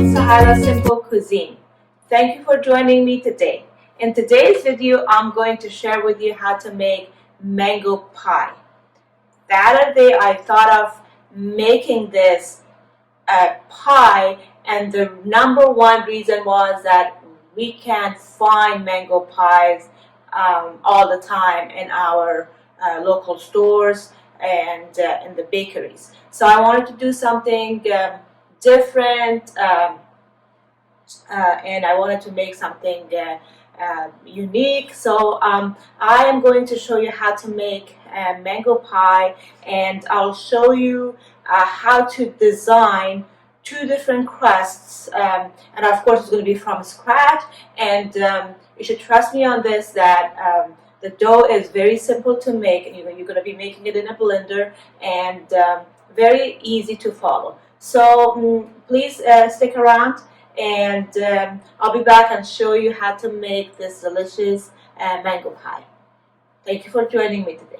Sohaila Simple Cuisine. Thank you for joining me today. In today's video, I'm going to share with you how to make mango pie. The other day, I thought of making this pie, and the number one reason was that we can't find mango pies all the time in our local stores and in the bakeries. So I wanted to do something different, and I wanted to make something unique. So I am going to show you how to make mango pie, and I'll show you how to design two different crusts, and of course it's going to be from scratch, and you should trust me on this that the dough is very simple to make, and you're going to be making it in a blender, and very easy to follow. So please stick around, and I'll be back and show you how to make this delicious mango pie. Thank you for joining me today.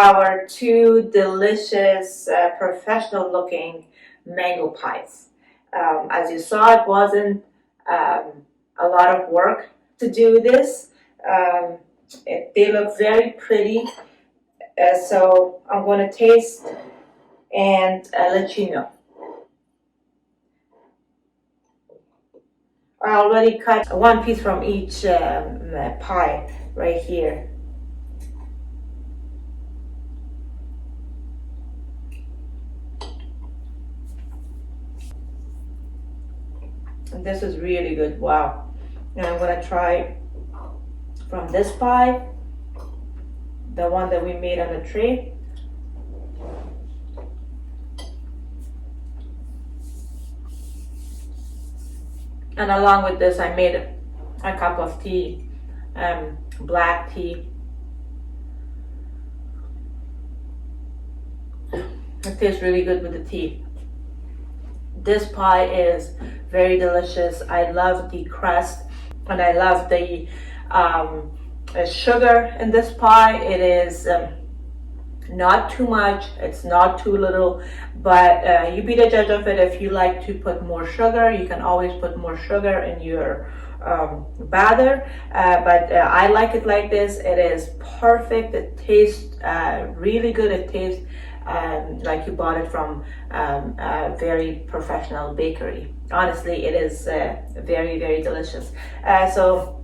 our two delicious, professional looking mango pies. As you saw, it wasn't a lot of work to do this. They look very pretty. So I'm going to taste and let you know. I already cut one piece from each pie right here. And this is really good. Wow. And I'm going to try from this pie, the one that we made on the tray. And along with this, I made a cup of tea, black tea. It tastes really good with the tea. This pie is very delicious. I love the crust and I love the sugar in this pie. It is not too much, it's not too little, but you be the judge of it. If you like to put more sugar, you can always put more sugar in your batter, but I like it like this. It is perfect. It tastes really good. It tastes like you bought it from a very professional bakery. Honestly, it is very, very delicious. So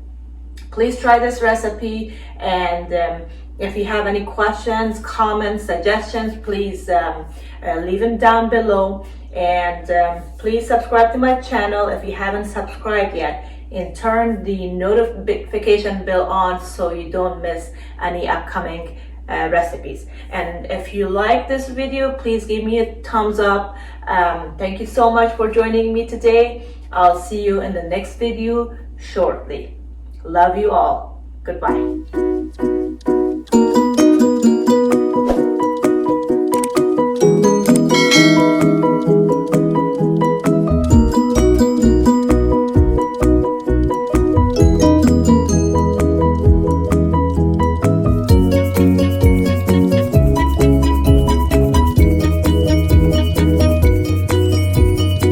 please try this recipe, and if you have any questions, comments, suggestions, please leave them down below. And please subscribe to my channel if you haven't subscribed yet, and turn the notification bell on so you don't miss any upcoming recipes. And if you like this video, please give me a thumbs up. Thank you so much for joining me today. I'll see you in the next video shortly. Love you all. Goodbye.